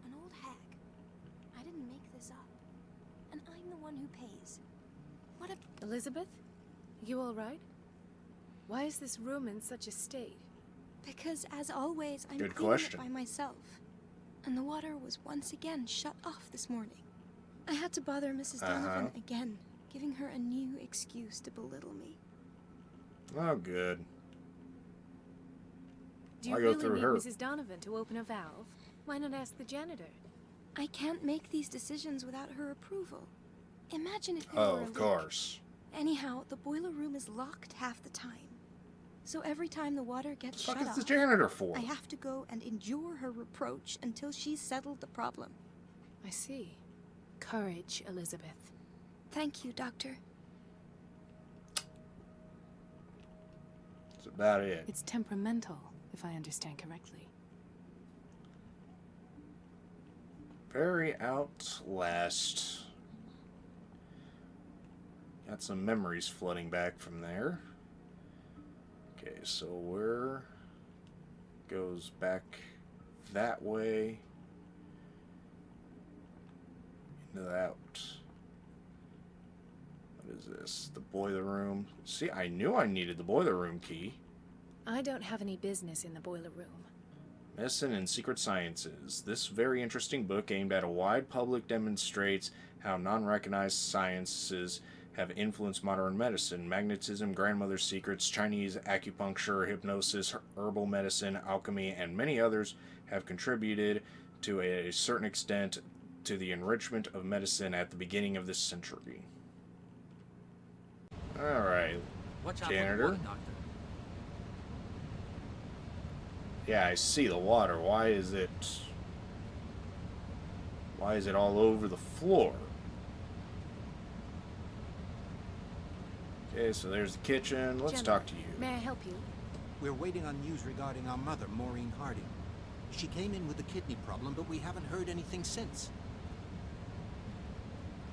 An old hag. I didn't make this up. And I'm the one who pays. What a... Elizabeth? You all right? Why is this room in such a state? Because, as always, I'm Good cleaning question. it by myself. And the water was once again shut off this morning. I had to bother Mrs. Donovan again, giving her a new excuse to belittle me. Oh, good. Do you I go really through need her. Mrs. Donovan to open a valve? Why not ask the janitor? I can't make these decisions without her approval. Imagine if there Oh, were a of leak. course. Anyhow, the boiler room is locked half the time. So every time the water gets What the shut fuck off, is the janitor for? I have to go and endure her reproach until she's settled the problem. I see. Courage, Elizabeth. Thank you, Doctor. That's about it. It's temperamental, if I understand correctly. Very Outlast. Got some memories flooding back from there. Okay, so where goes back that way into that. What is this? The boiler room. See, I knew I needed the boiler room key. I don't have any business in the boiler room. Medicine and Secret Sciences. This very interesting book aimed at a wide public demonstrates how non-recognized sciences have influenced modern medicine. Magnetism, grandmother's secrets, Chinese acupuncture, hypnosis, herbal medicine, alchemy, and many others have contributed to a certain extent to the enrichment of medicine at the beginning of this century. Alright, Watch out for the janitor. water, Doctor. Yeah, I see the water. Why is it all over the floor? Okay, so there's the kitchen. Let's Gentlemen, talk to you. May I help you? We're waiting on news regarding our mother, Maureen Harding. She came in with a kidney problem, but we haven't heard anything since.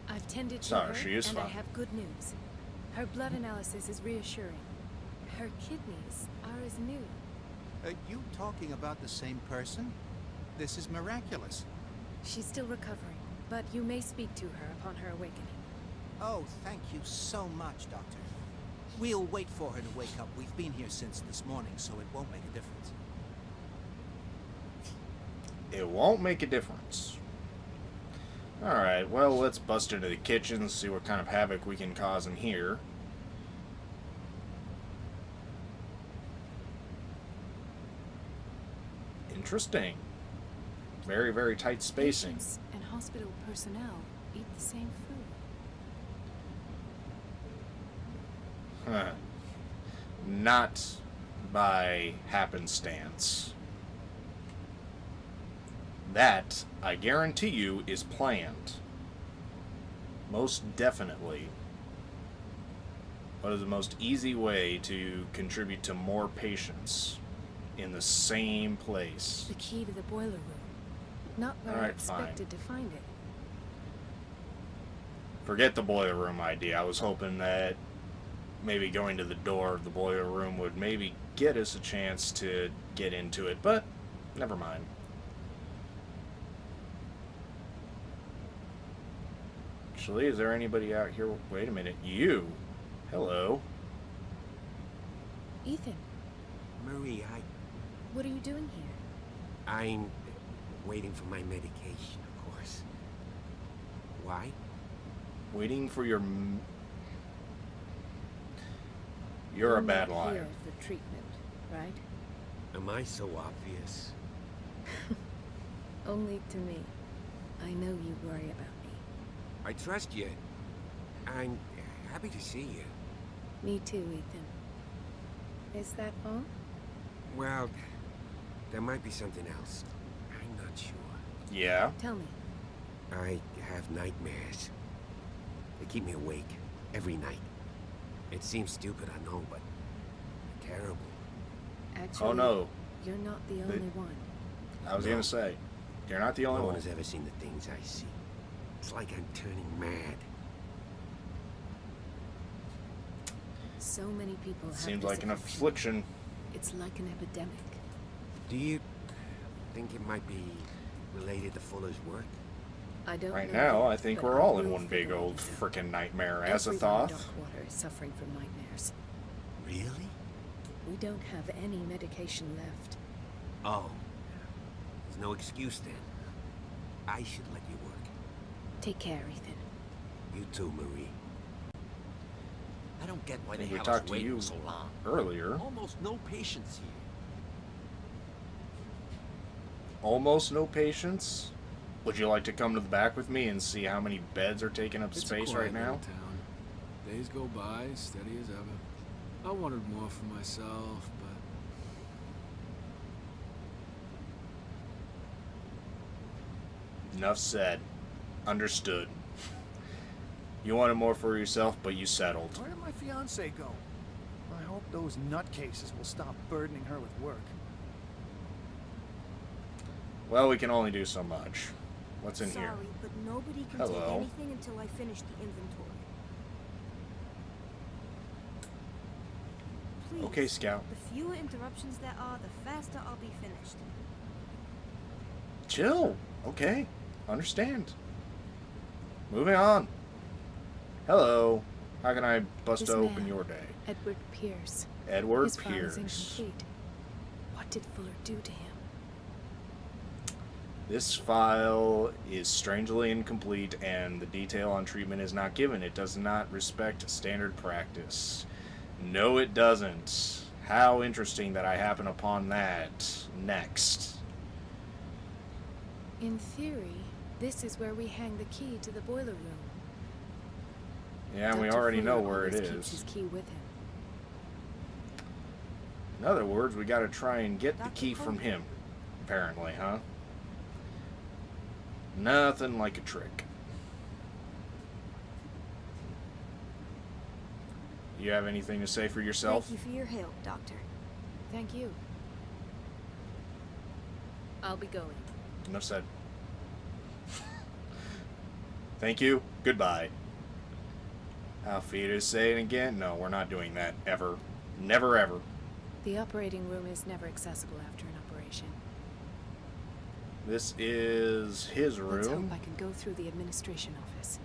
I've tended to Sorry, her, she is and I fine. have good news. Her blood analysis is reassuring. Her kidneys are as new. Are you talking about the same person? This is miraculous. She's still recovering, but you may speak to her upon her awakening. Oh, thank you so much, Doctor. We'll wait for her to wake up. We've been here since this morning, so it won't make a difference. It won't make a difference. Alright, well, let's bust into the kitchen and see what kind of havoc we can cause in here. Interesting. Very, very tight spacing. Patients and hospital personnel eat the same food. Huh. Not by happenstance. That, I guarantee you, is planned. Most definitely. What is the most easy way to contribute to more patients in the same place? The key to the boiler room. Not where I Alright, fine. expected to find it. Forget the boiler room idea. I was hoping that maybe going to the door of the boiler room would maybe get us a chance to get into it, but never mind. Actually, is there anybody out here? Wait a minute. You. Hello. Ethan, Marie, what are you doing here? I'm waiting for my medication, of course. Why? Waiting for your... You're a bad not liar. here for treatment, right? Am I so obvious? Only to me. I know you worry about me. I trust you. I'm happy to see you. Me too, Ethan. Is that all? Well, there might be something else. I'm not sure. Yeah? Tell me. I have nightmares. They keep me awake every night. It seems stupid, I know, but terrible. Actually, Oh no. You're not the only one. I was No. gonna say, you're not the only No one. one has ever seen the things I see. It's like I'm turning mad. So many people have Seems this like an affliction. affliction. It's like an epidemic. Do you think it might be related to Fuller's work? I don't Right know now, yet, I think but we're I all in will one big figure old it out. frickin' nightmare. Everyone in Azathoth. Darkwater is suffering from nightmares. Really? We don't have any medication left. Oh. There's no excuse then. I should let you work. Take care, Ethan. You too, Marie. I don't get why I they think we have talked us to waiting you so long. earlier. Almost no patience here. Almost no patience. Would you like to come to the back with me and see how many beds are taking up It's a space quiet right now? little town. Days go by, steady as ever. I wanted more for myself, but Enough said. Understood. You wanted more for yourself, but you settled. Where did my fiancée go? I hope those nutcases will stop burdening her with work. Well, we can only do so much. What's in Sorry, here? but nobody can Hello. take anything until I finish the inventory. Please. Okay, Scout. The fewer interruptions there are, the faster I'll be finished. Chill. Okay. Understand. Moving on. Hello. How can I bust This open man, your day? Edward Pierce. Edward His file is Pierce. incomplete. What did Fuller do to him? This file is strangely incomplete and the detail on treatment is not given. It does not respect standard practice. No, it doesn't. How interesting that I happen upon that next. In theory, this is where we hang the key to the boiler room. Yeah, and we Dr. already know Fuller where it always keeps his is. key with him. In other words, we gotta try and get the Dr. key from Fuller. him. Apparently, huh? Nothing like a trick. You have anything to say for yourself? Thank you for your help, Doctor. Thank you. I'll be going. Enough said. Thank you. Goodbye. Auf Wiedersehen again? No, we're not doing that. Ever. Never ever. The operating room is never accessible after an operation. This is his Let's hope room. I can go through the administration office.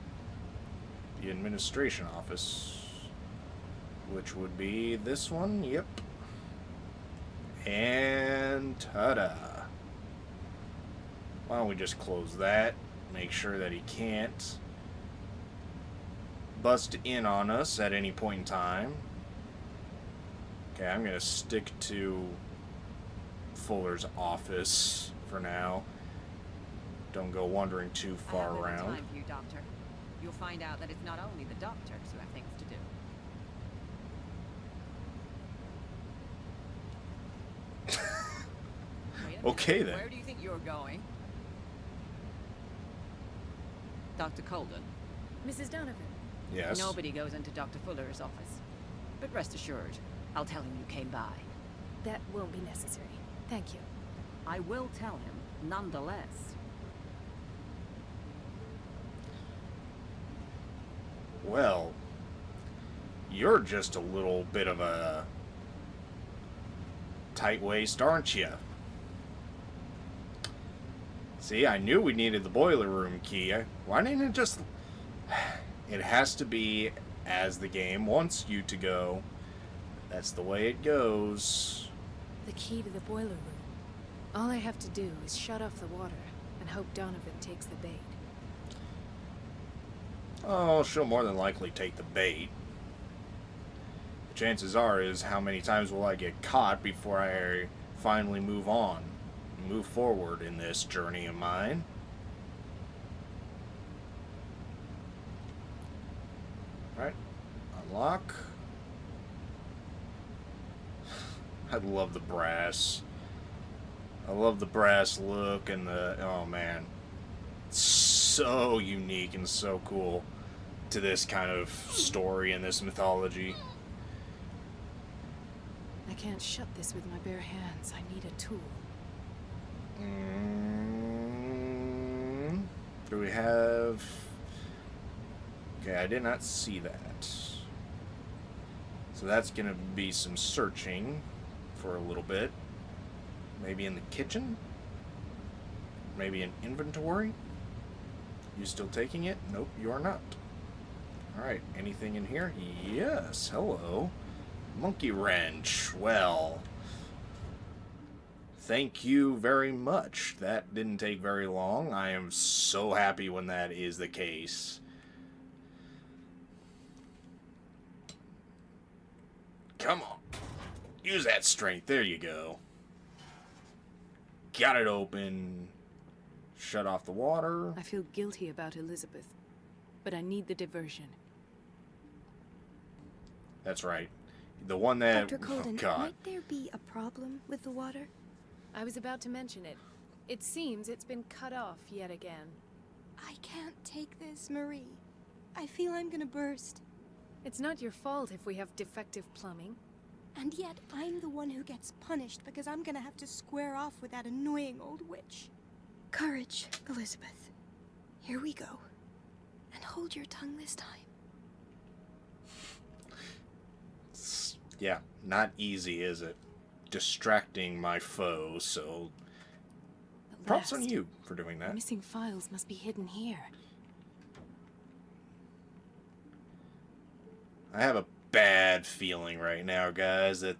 The administration office. Which would be this one. Yep. And ta-da. Why don't we just close that? Make sure that he can't bust in on us at any point in time. Okay, I'm gonna stick to Fuller's office for now. Don't go wandering too I far have little around. time for you, Doctor. You'll find out that it's not only the doctors who have things to do. Wait a minute. Okay, then. Where do you think you're going? Dr. Colden. Mrs. Donovan. Yes. Nobody goes into Dr. Fuller's office. But rest assured, I'll tell him you came by. That won't be necessary. Thank you. I will tell him, nonetheless. Well, you're just a little bit of a tight waist, aren't you? See, I knew we needed the boiler room key. Why didn't it just... It has to be as the game wants you to go. That's the way it goes. The key to the boiler room. All I have to do is shut off the water and hope Donovan takes the bait. Oh, she'll more than likely take the bait. The chances are is how many times will I get caught before I finally move on, move forward in this journey of mine. Alright, unlock. I love the brass. I love the brass look and the, oh man. It's so unique and so cool to this kind of story and this mythology. I can't shut this with my bare hands. I need a tool. Do we have... Okay, I did not see that. So that's going to be some searching for a little bit. Maybe in the kitchen? Maybe in inventory? You still taking it? Nope, you are not. Alright, anything in here? Yes, hello. Monkey wrench. Well, thank you very much. That didn't take very long. I am so happy when that is the case. Come on. Use that strength. There you go. Got it open. Shut off the water. I feel guilty about Elizabeth, but I need the diversion. That's right. The one that... Dr. Colden, oh, God. might there be a problem with the water? I was about to mention it. It seems it's been cut off yet again. I can't take this, Marie. I feel I'm gonna burst. It's not your fault if we have defective plumbing. And yet, I'm the one who gets punished because I'm gonna have to square off with that annoying old witch. Courage, Elizabeth. Here we go. And hold your tongue this time. Yeah, not easy, is it? Distracting my foe, so... Props on you for doing that. Missing files must be hidden here. I have a bad feeling right now, guys, that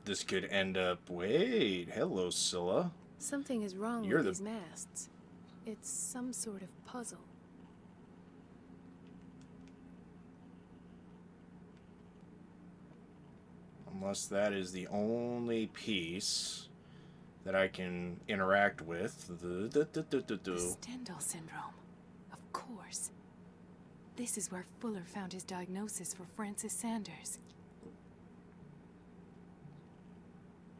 this could end up... Wait, hello, Scylla. Something is wrong with these masts. It's some sort of puzzle. Unless that is the only piece that I can interact with. The Stendhal syndrome. Of course. This is where Fuller found his diagnosis for Francis Sanders.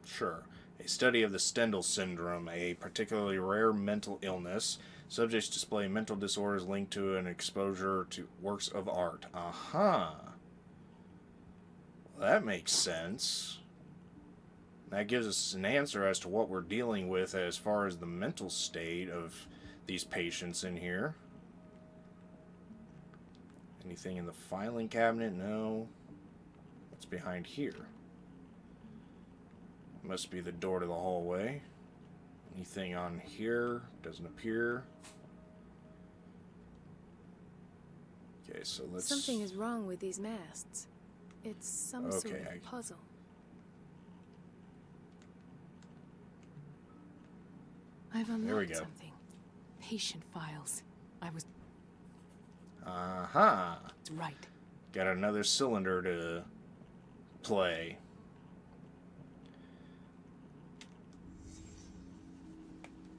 Sure. A study of the Stendhal syndrome, a particularly rare mental illness. Subjects display mental disorders linked to an exposure to works of art. Aha. Well, that makes sense. That gives us an answer as to what we're dealing with as far as the mental state of these patients in here. Anything in the filing cabinet? No. What's behind here? Must be the door to the hallway. Anything on here? Doesn't appear. Okay, so let's... Something is wrong with these masts. It's some sort of puzzle. I've unlocked something. Patient files. I was... Aha! That's right. Got another cylinder to play.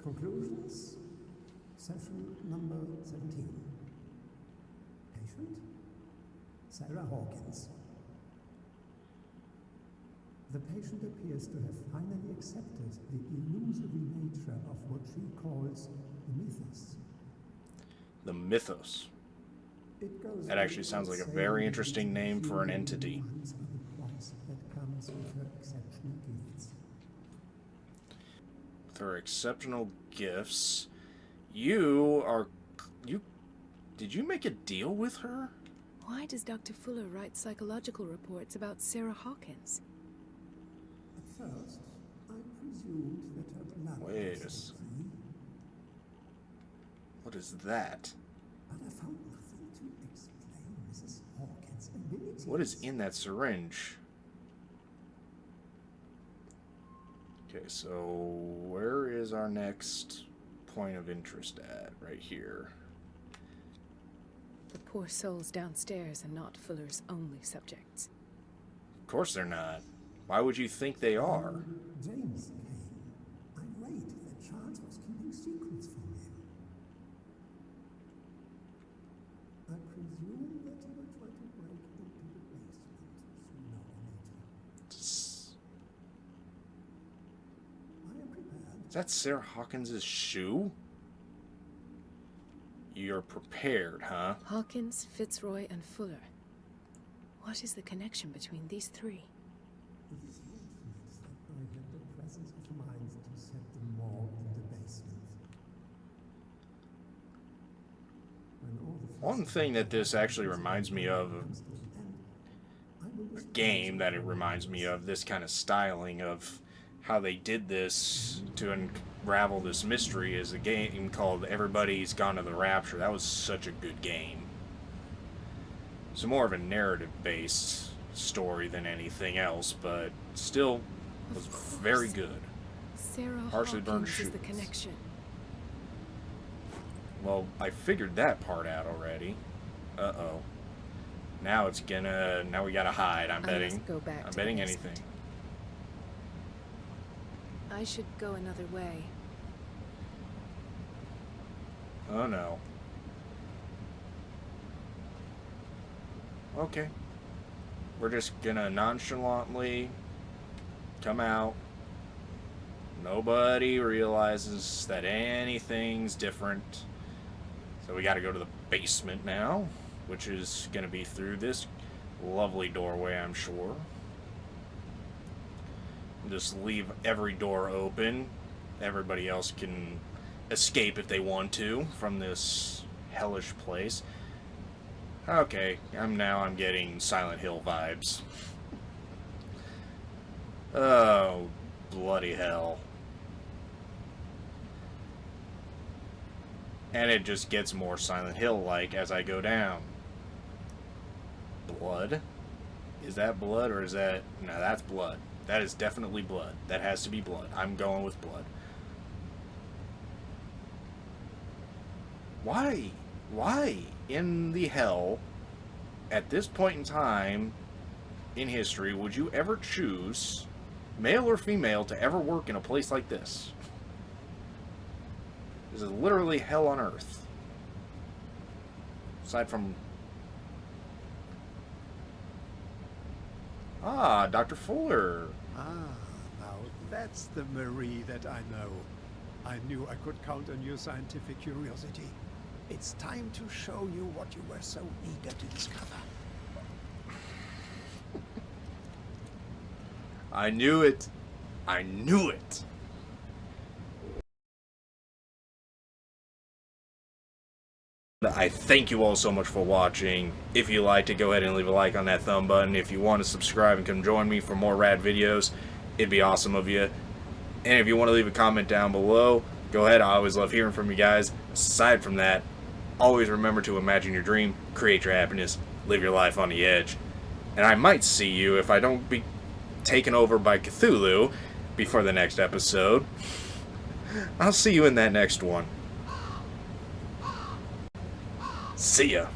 Conclusions. Session number 17. Patient? Sarah Hawkins. The patient appears to have finally accepted the illusory nature of what she calls the mythos. The mythos. That actually sounds like a very interesting name for an entity. That comes with her exceptional gifts. With her exceptional gifts, you did you make a deal with her? Why does Dr. Fuller write psychological reports about Sarah Hawkins? At first, I presumed that her blood Wait a was second. What is that? but I found nothing to explain Mrs. Hawkins' abilities. What is in that syringe? Okay, so where is our next point of interest at? Right here. The poor souls downstairs are not Fuller's only subjects. Of course they're not. Why would you think they are? James came. Irate that Charles was keeping secrets from him. I presume that he will try to break into the basement sooner or later. I am prepared. Is that Sarah Hawkins' shoe? You're prepared, huh? Hawkins, Fitzroy, and Fuller. What is the connection between these three? It is fortunate that I had the presence of mind to set the morgue in the basement. When all the One thing that this actually reminds me of, a game that it reminds me of, this kind of styling of how they did this to unravel this mystery, is a game called Everybody's Gone to the Rapture. That was such a good game. It's more of a narrative-based story than anything else, but still was very good. Sarah Partially burned Hawkins is the shoes. connection. Well, I figured that part out already. Uh-oh. Now it's gonna... Now we gotta hide, I'm betting. must go back I'm to betting the anything. basement. I should go another way. Oh no. Okay. We're just gonna nonchalantly come out. Nobody realizes that anything's different. So we gotta go to the basement now, which is gonna be through this lovely doorway, I'm sure. Just leave every door open. Everybody else can escape if they want to from this hellish place. Okay, I'm getting Silent Hill vibes. Oh, bloody hell. And it just gets more Silent Hill-like as I go down. Blood? Is that blood or is that... No, that's blood. That is definitely blood. That has to be blood. I'm going with blood. Why? Why in the hell, at this point in time in history, would you ever choose, male or female, to ever work in a place like this? This is literally hell on earth. Aside from... Ah, Dr. Fuller. Ah, now that's the Marie that I know. I knew I could count on your scientific curiosity. It's time to show you what you were so eager to discover. I knew it. I knew it. I thank you all so much for watching. If you liked it, go ahead and leave a like on that thumb button. If you want to subscribe and come join me for more rad videos, it'd be awesome of you. And if you want to leave a comment down below, go ahead. I always love hearing from you guys. Aside from that, always remember to imagine your dream, create your happiness, live your life on the edge. And I might see you, if I don't be taken over by Cthulhu before the next episode, I'll see you in that next one. See ya.